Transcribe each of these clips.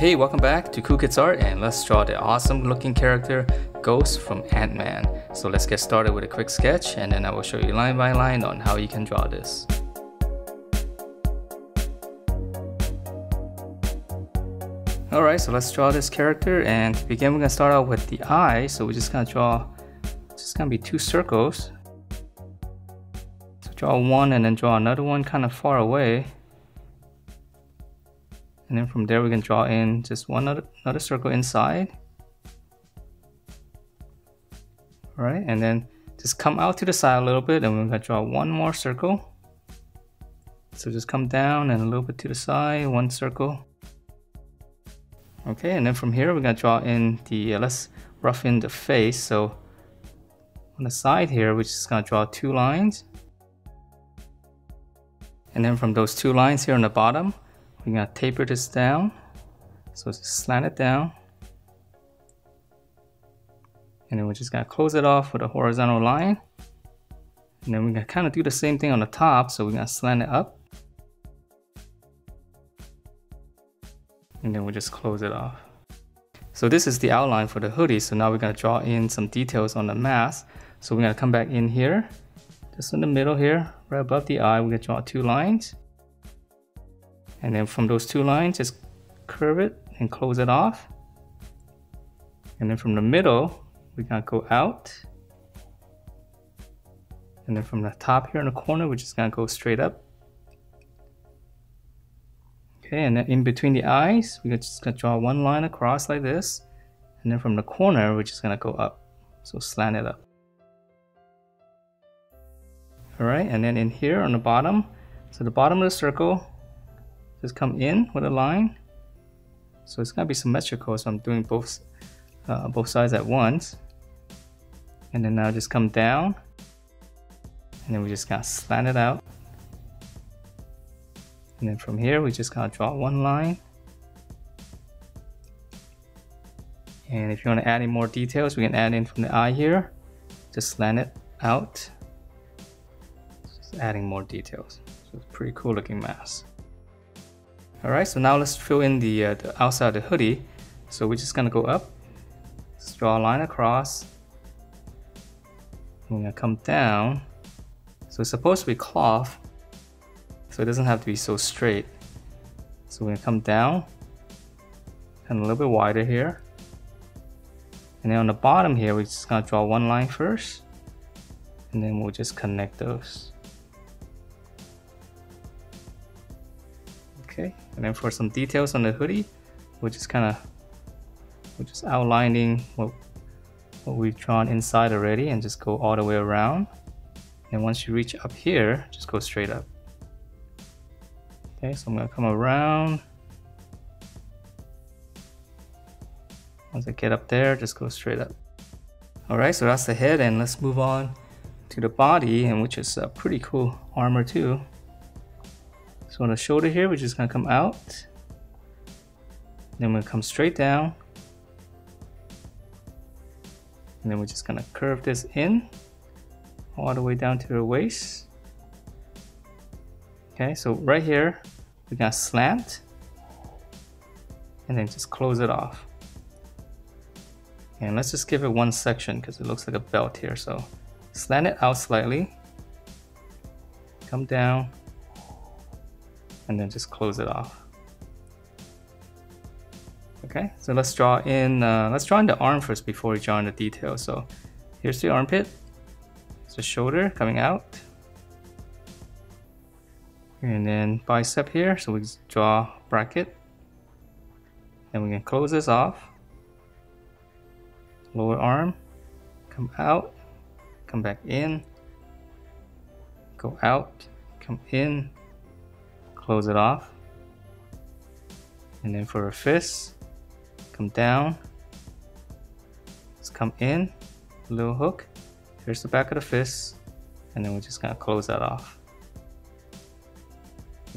Hey, welcome back to Cool Kids Art, and let's draw the awesome looking character Ghost from Ant-Man. So let's get started with a quick sketch, and then I will show you line by line on how you can draw this. Alright, so let's draw this character, and to begin we're going to start out with the eye. So we're just going to draw, it's just going to be two circles. So draw one and then draw another one kind of far away. And then from there we can draw in just another circle inside. Alright, and then just come out to the side a little bit, and we're going to draw one more circle. So just come down and a little bit to the side, one circle. Okay, and then from here we're going to draw in the, let's rough in the face. So on the side here we're just going to draw two lines. And then from those two lines here on the bottom, we're going to taper this down, so just slant it down, and then we're just going to close it off with a horizontal line, and then we're going to kind of do the same thing on the top, so we're going to slant it up, and then we'll just close it off. So this is the outline for the hoodie. So now we're going to draw in some details on the mask. So we're going to come back in here, just in the middle here, right above the eye. We're going to draw two lines. And then from those two lines, just curve it and close it off. And then from the middle, we're gonna go out. And then from the top here in the corner, we're just gonna go straight up. Okay, and then in between the eyes, we're just gonna draw one line across like this. And then from the corner, we're just gonna go up. So slant it up. All right, and then in here on the bottom, so the bottom of the circle, just come in with a line. So it's gonna be symmetrical, so I'm doing both sides at once. And then now just come down, and then we just gotta slant it out. And then from here we just gotta draw one line. And if you want to add in more details, we can add in from the eye here. Just slant it out. Just adding more details. So it's a pretty cool looking mask. Alright, so now let's fill in the outside of the hoodie. So we're just gonna go up, just draw a line across. We're gonna come down. So it's supposed to be cloth, so it doesn't have to be so straight. So we're gonna come down and a little bit wider here. And then on the bottom here, we're just gonna draw one line first, and then we'll just connect those. Okay, and then for some details on the hoodie, we're just outlining what we've drawn inside already, and just go all the way around. And once you reach up here, just go straight up. Okay, so I'm gonna come around. Once I get up there, just go straight up. Alright, so that's the head, and let's move on to the body, and which is a pretty cool armor too. So on the shoulder here, we're just gonna come out. Then we'll come straight down. And then we're just gonna curve this in all the way down to the waist. Okay, so right here, we're gonna slant and then just close it off. And let's just give it one section because it looks like a belt here. So slant it out slightly, come down, and then just close it off. Okay, so let's draw in the arm first before we draw in the details. So here's the armpit, it's the shoulder coming out, and then bicep here. So we just draw a bracket, and we can close this off. Lower arm, come out, come back in, go out, come in, close it off. And then for a fist, come down, just come in, a little hook, here's the back of the fist, and then we're just gonna close that off.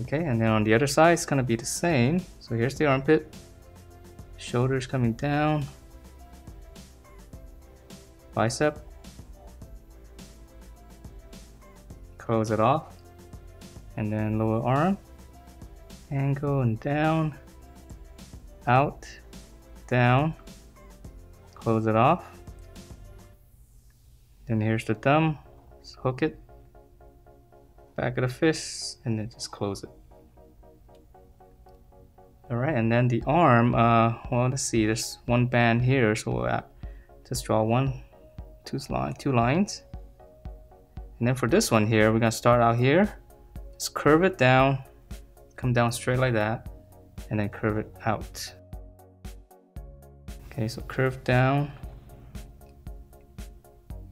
Okay, and then on the other side, it's gonna be the same. So here's the armpit, shoulders coming down, bicep, close it off, and then lower arm, angle and down, out, down, close it off. Then here's the thumb, just hook it, back of the fist, and then just close it. Alright, and then the arm, well, let's see, there's one band here, so we'll just draw two lines. And then for this one here, we're gonna start out here, just curve it down, come down straight like that, and then curve it out. Okay, so curve down,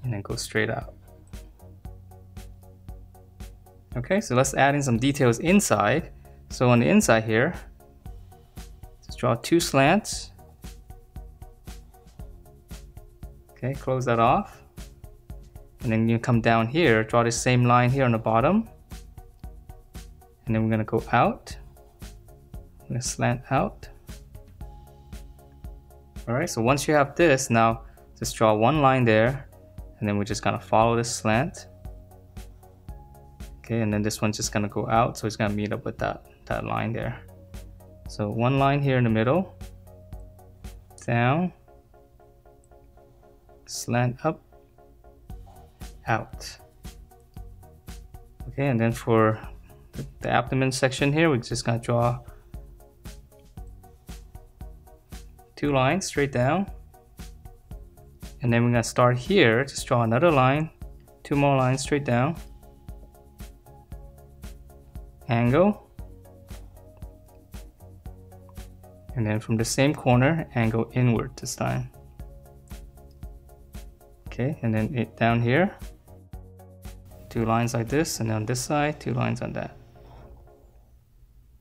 and then go straight out. Okay, so let's add in some details inside. So on the inside here, just draw two slants. Okay, close that off. And then you come down here, draw the same line here on the bottom. And then we're gonna go out. I'm gonna slant out. Alright, so once you have this, now just draw one line there. And then we're just gonna follow this slant. Okay, and then this one's just gonna go out, so it's gonna meet up with that line there. So one line here in the middle, down, slant up, out. Okay, and then for the abdomen section here, we're just gonna draw two lines straight down. And then we're gonna start here, just draw another line, two more lines straight down, angle, and then from the same corner, angle inward this time. Okay, and then it down here, two lines like this, and on this side, two lines on that.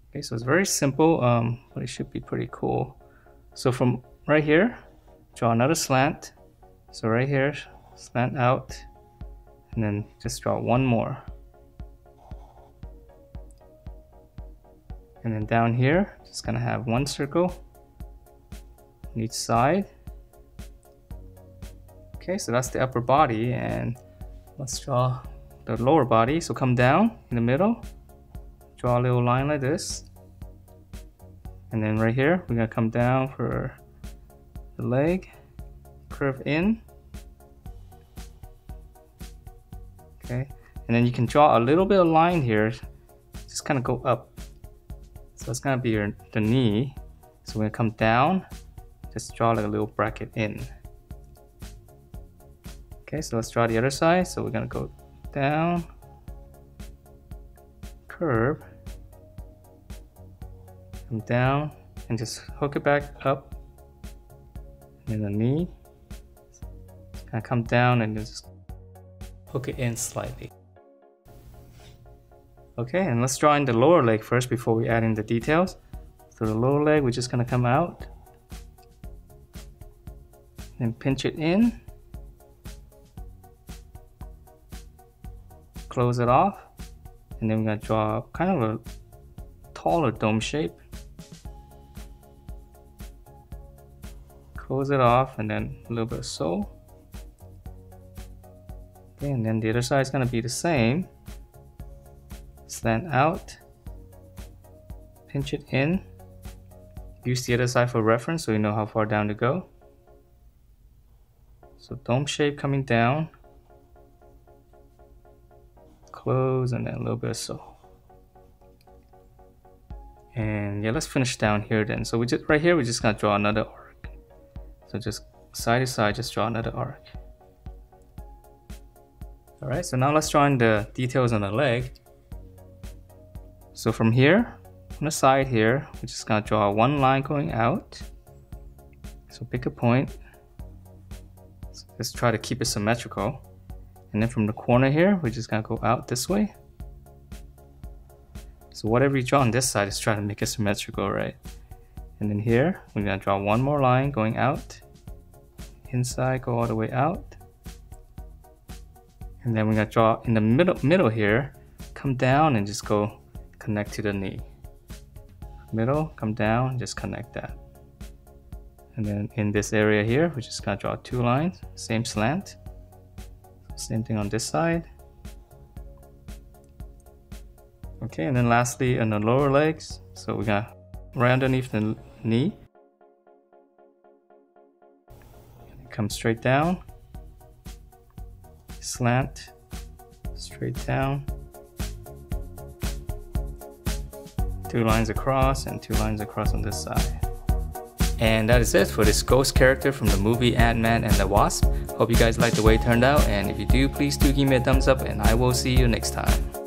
Okay, so it's very simple, but it should be pretty cool. So from right here, draw another slant. So right here, slant out, and then just draw one more. And then down here, just gonna have one circle on each side. Okay, so that's the upper body, and let's draw the lower body. So come down in the middle, draw a little line like this. And then right here, we're gonna come down for the leg, curve in. Okay, and then you can draw a little bit of line here, just kind of go up. So it's gonna be the knee. So we're gonna come down, just draw like a little bracket in. Okay, so let's draw the other side. So we're gonna go down, curve, come down, and just hook it back up. And then the knee, gonna come down and just hook it in slightly. Okay, and let's draw in the lower leg first before we add in the details. So the lower leg, we're just gonna come out and pinch it in, close it off, and then we're gonna draw kind of a taller dome shape. Close it off, and then a little bit of so. Okay, and then the other side is gonna be the same. Slant out, pinch it in, use the other side for reference so you know how far down to go. So dome shape coming down, close, and then a little bit of so. And yeah, let's finish down here then. So we just right here, we're just gonna draw another arc. So just side to side, just draw another arc. All right, so now let's draw in the details on the leg. So from here, on the side here, we're just gonna draw one line going out. So pick a point. So just try to keep it symmetrical. And then from the corner here, we're just gonna go out this way. So whatever you draw on this side is trying to make it symmetrical, right? And then here, we're gonna draw one more line going out. Inside, go all the way out. And then we're gonna draw in the middle here, come down and just go connect to the knee. Middle, come down, just connect that. And then in this area here, we're just gonna draw two lines, same slant. Same thing on this side. Okay, and then lastly on the lower legs, so we're gonna right underneath the knee, come straight down, slant, straight down, 2 lines across and 2 lines across on this side. And that is it for this ghost character from the movie Ant-Man and the Wasp. Hope you guys liked the way it turned out, and if you do, please do give me a thumbs up, and I will see you next time.